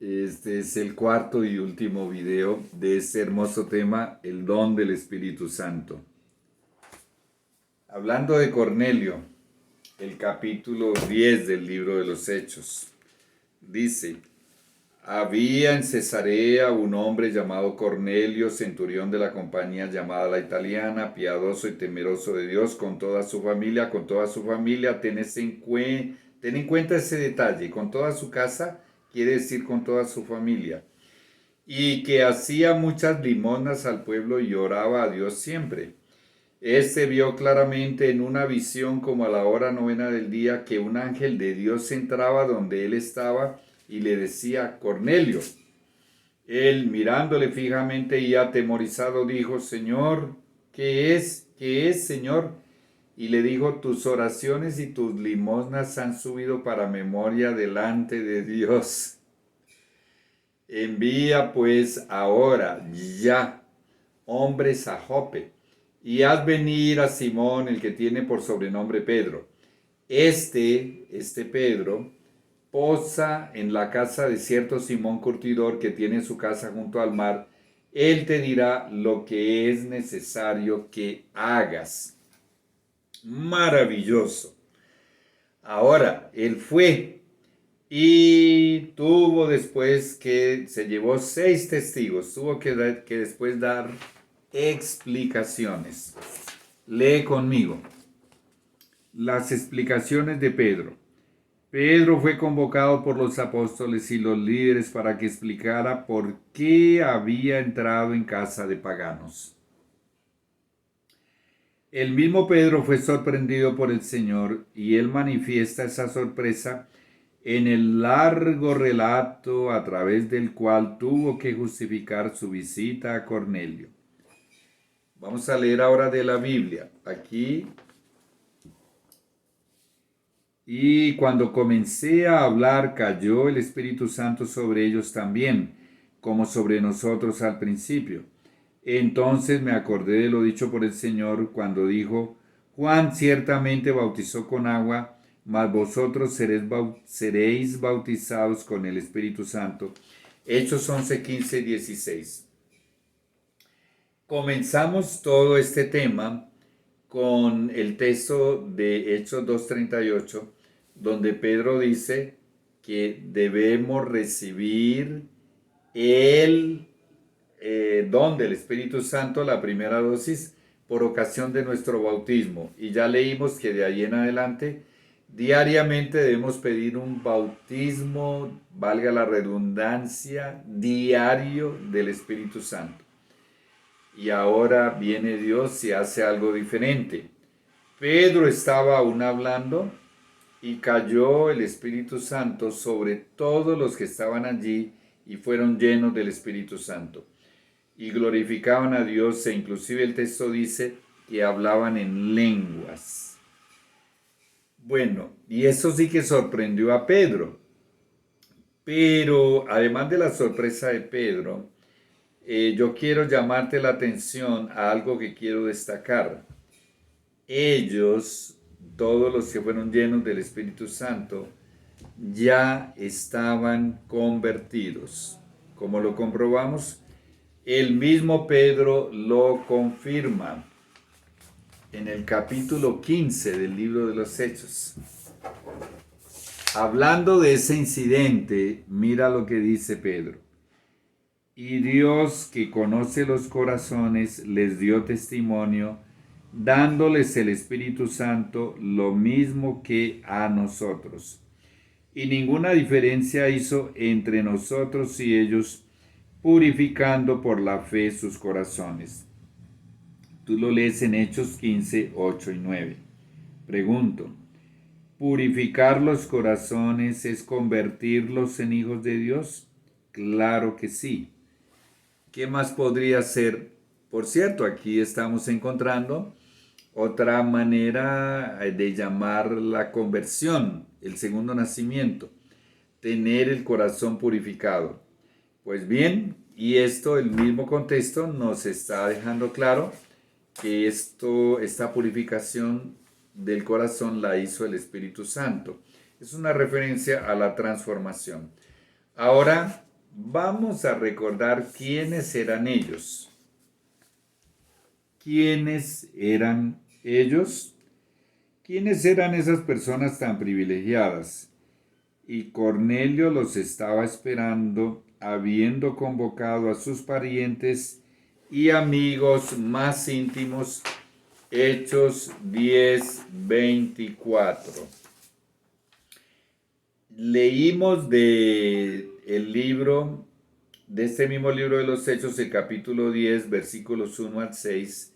Este es el cuarto y último video de este hermoso tema, el don del Espíritu Santo. Hablando de Cornelio, el capítulo 10 del libro de los Hechos, dice: había en Cesarea un hombre llamado Cornelio, centurión de la compañía llamada la italiana, piadoso y temeroso de Dios con toda su familia, ten en cuenta ese detalle, con toda su casa, quiere decir con toda su familia, y que hacía muchas limosnas al pueblo y oraba a Dios siempre. Este vio claramente en una visión como a la hora novena del día que un ángel de Dios entraba donde él estaba y le decía: Cornelio. Él, mirándole fijamente y atemorizado, dijo: Señor, ¿qué es? ¿Qué es, Señor? Y le dijo: tus oraciones y tus limosnas han subido para memoria delante de Dios. Envía pues ahora ya hombres a Jope, y haz venir a Simón, el que tiene por sobrenombre Pedro. Este Pedro posa en la casa de cierto Simón Curtidor, que tiene su casa junto al mar. Él te dirá lo que es necesario que hagas. Maravilloso. Ahora, él fue y tuvo después que se llevó 6 testigos. Tuvo que después dar explicaciones. Lee conmigo las explicaciones de Pedro. Pedro fue convocado por los apóstoles y los líderes para que explicara por qué había entrado en casa de paganos. El mismo Pedro fue sorprendido por el Señor y él manifiesta esa sorpresa en el largo relato a través del cual tuvo que justificar su visita a Cornelio. Vamos a leer ahora de la Biblia. Aquí: y cuando comencé a hablar, cayó el Espíritu Santo sobre ellos también, como sobre nosotros al principio. Entonces me acordé de lo dicho por el Señor cuando dijo: Juan ciertamente bautizó con agua, mas vosotros seréis bautizados con el Espíritu Santo. Hechos 11, 15, 16. Comenzamos todo este tema con el texto de Hechos 2:38, donde Pedro dice que debemos recibir el don del Espíritu Santo, la primera dosis, por ocasión de nuestro bautismo. Y ya leímos que de ahí en adelante, diariamente debemos pedir un bautismo, valga la redundancia, diario del Espíritu Santo. Y ahora viene Dios y hace algo diferente. Pedro estaba aún hablando y cayó el Espíritu Santo sobre todos los que estaban allí y fueron llenos del Espíritu Santo. Y glorificaban a Dios, e inclusive el texto dice que hablaban en lenguas. Bueno, y eso sí que sorprendió a Pedro. Pero además de la sorpresa de Pedro, yo quiero llamarte la atención a algo que quiero destacar. Ellos, todos los que fueron llenos del Espíritu Santo, ya estaban convertidos. Como lo comprobamos, el mismo Pedro lo confirma en el capítulo 15 del libro de los Hechos. Hablando de ese incidente, mira lo que dice Pedro. Y Dios, que conoce los corazones, les dio testimonio, dándoles el Espíritu Santo, lo mismo que a nosotros. Y ninguna diferencia hizo entre nosotros y ellos, purificando por la fe sus corazones. Tú lo lees en Hechos 15, 8 y 9. Pregunto: ¿purificar los corazones es convertirlos en hijos de Dios? Claro que sí. ¿Qué más podría ser? Por cierto, aquí estamos encontrando otra manera de llamar la conversión, el segundo nacimiento: tener el corazón purificado. Pues bien, y esto, el mismo contexto nos está dejando claro que esta purificación del corazón la hizo el Espíritu Santo. Es una referencia a la transformación. Ahora vamos a recordar quiénes eran ellos. ¿Quiénes eran ellos? ¿Quiénes eran esas personas tan privilegiadas? Y Cornelio los estaba esperando, habiendo convocado a sus parientes y amigos más íntimos. Hechos 10:24. Leímos de este mismo libro de los Hechos, el capítulo 10, versículos 1 al 6,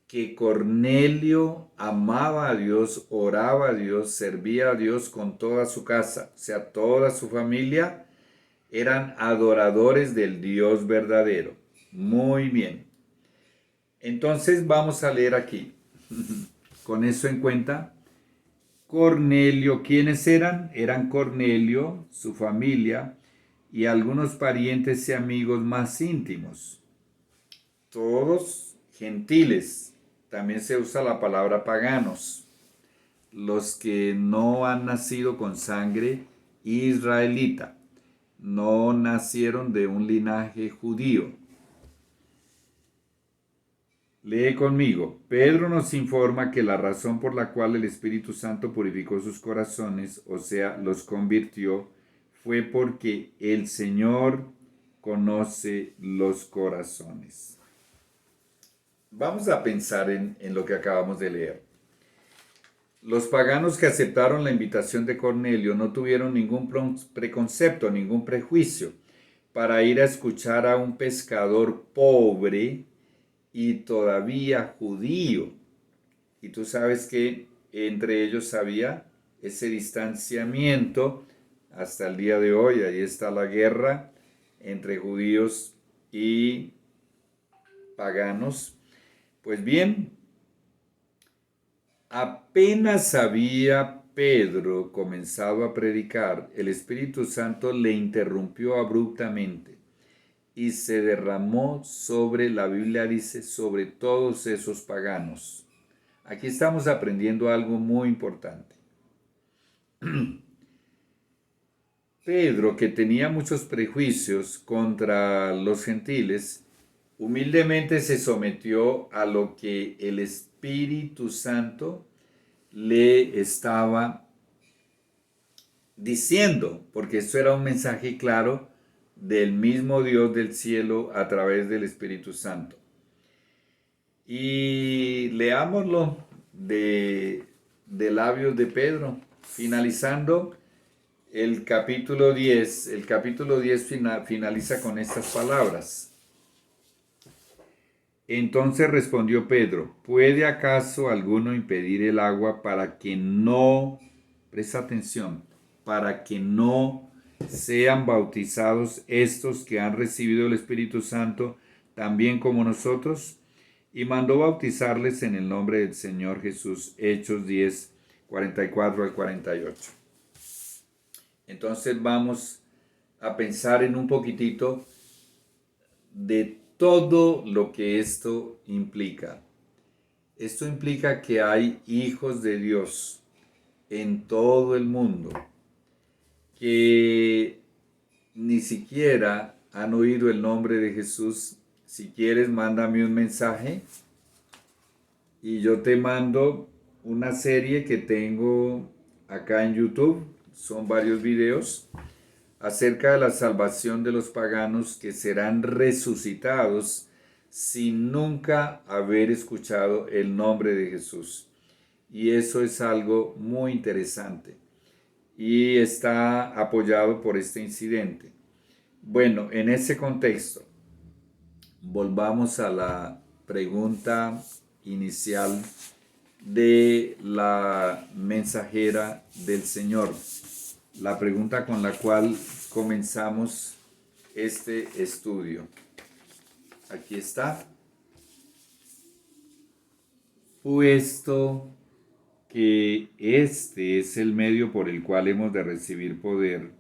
que Cornelio amaba a Dios, oraba a Dios, servía a Dios con toda su casa, o sea, toda su familia eran adoradores del Dios verdadero. Muy bien. Entonces vamos a leer aquí. Con eso en cuenta, Cornelio, ¿quiénes eran? Eran Cornelio, su familia y algunos parientes y amigos más íntimos. Todos gentiles. También se usa la palabra paganos. Los que no han nacido con sangre israelita. No nacieron de un linaje judío. Lee conmigo. Pedro nos informa que la razón por la cual el Espíritu Santo purificó sus corazones, o sea, los convirtió, fue porque el Señor conoce los corazones. Vamos a pensar en lo que acabamos de leer. Los paganos que aceptaron la invitación de Cornelio no tuvieron ningún preconcepto, ningún prejuicio para ir a escuchar a un pescador pobre y todavía judío. Y tú sabes que entre ellos había ese distanciamiento hasta el día de hoy. Ahí está la guerra entre judíos y paganos. Pues bien, apenas había Pedro comenzado a predicar, el Espíritu Santo le interrumpió abruptamente y se derramó sobre, la Biblia dice, sobre todos esos paganos. Aquí estamos aprendiendo algo muy importante. Pedro, que tenía muchos prejuicios contra los gentiles, humildemente se sometió a lo que el Espíritu Santo le estaba diciendo, porque esto era un mensaje claro del mismo Dios del cielo a través del Espíritu Santo. Y leámoslo de labios de Pedro, finalizando el capítulo 10. El capítulo 10 finaliza con estas palabras. Entonces respondió Pedro, ¿puede acaso alguno impedir el agua para que no, presta atención, para que no sean bautizados estos que han recibido el Espíritu Santo, también como nosotros? Y mandó bautizarles en el nombre del Señor Jesús. Hechos 10, 44 al 48. Entonces vamos a pensar en un poquitito de todo lo que esto implica. Esto implica que hay hijos de Dios en todo el mundo que ni siquiera han oído el nombre de Jesús. Si quieres, mándame un mensaje y yo te mando una serie que tengo acá en YouTube. Son varios videos acerca de la salvación de los paganos que serán resucitados sin nunca haber escuchado el nombre de Jesús. Y eso es algo muy interesante y está apoyado por este incidente. Bueno, en ese contexto, volvamos a la pregunta inicial de la mensajera del Señor. La pregunta con la cual comenzamos este estudio. Aquí está. Puesto que este es el medio por el cual hemos de recibir poder,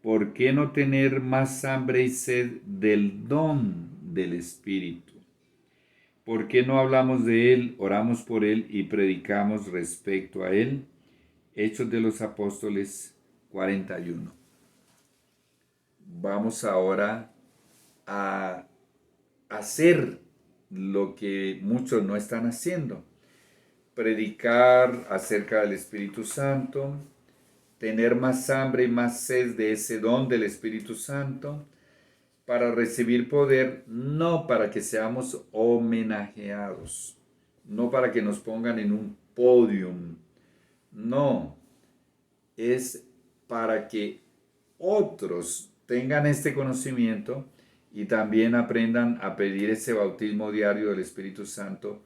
¿por qué no tener más hambre y sed del don del Espíritu? ¿Por qué no hablamos de él, oramos por él y predicamos respecto a él? Hechos de los Apóstoles 41. vamos ahora a hacer lo que muchos no están haciendo. Predicar acerca del Espíritu Santo, tener más hambre y más sed de ese don del Espíritu Santo, para recibir poder, no para que seamos homenajeados, no para que nos pongan en un podium, no, es para que otros tengan este conocimiento y también aprendan a pedir ese bautismo diario del Espíritu Santo,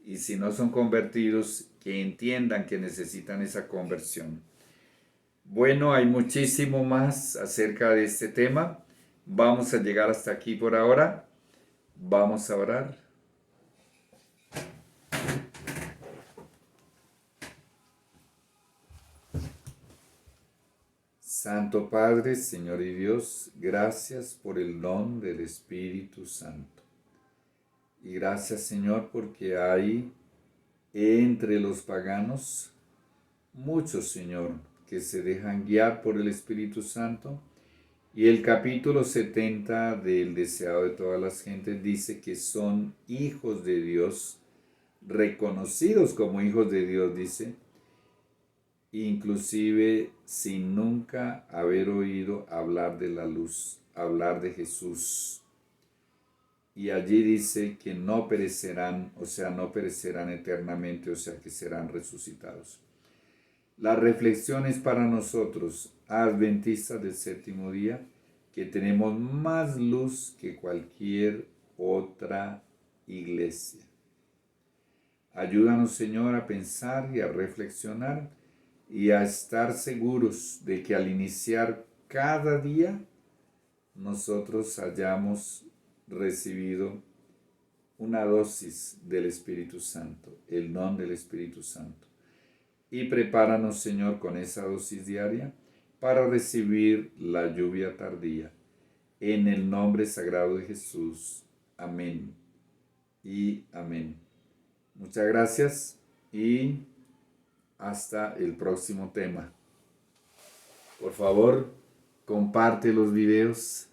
y si no son convertidos, que entiendan que necesitan esa conversión. Bueno, hay muchísimo más acerca de este tema. Vamos a llegar hasta aquí por ahora. Vamos a orar. Santo Padre, Señor y Dios, gracias por el don del Espíritu Santo. Y gracias, Señor, porque hay entre los paganos muchos, Señor, que se dejan guiar por el Espíritu Santo. Y el capítulo 70 del Deseado de todas las gentes dice que son hijos de Dios, reconocidos como hijos de Dios, dice, inclusive sin nunca haber oído hablar de la luz, hablar de Jesús. Y allí dice que no perecerán, o sea, no perecerán eternamente, o sea, que serán resucitados. La reflexión es para nosotros, adventistas del séptimo día, que tenemos más luz que cualquier otra iglesia. Ayúdanos, Señor, a pensar y a reflexionar y a estar seguros de que al iniciar cada día nosotros hayamos recibido una dosis del Espíritu Santo, el don del Espíritu Santo. Y prepáranos, Señor, con esa dosis diaria para recibir la lluvia tardía. En el nombre sagrado de Jesús. Amén y amén. Muchas gracias y hasta el próximo tema. Por favor, comparte los videos.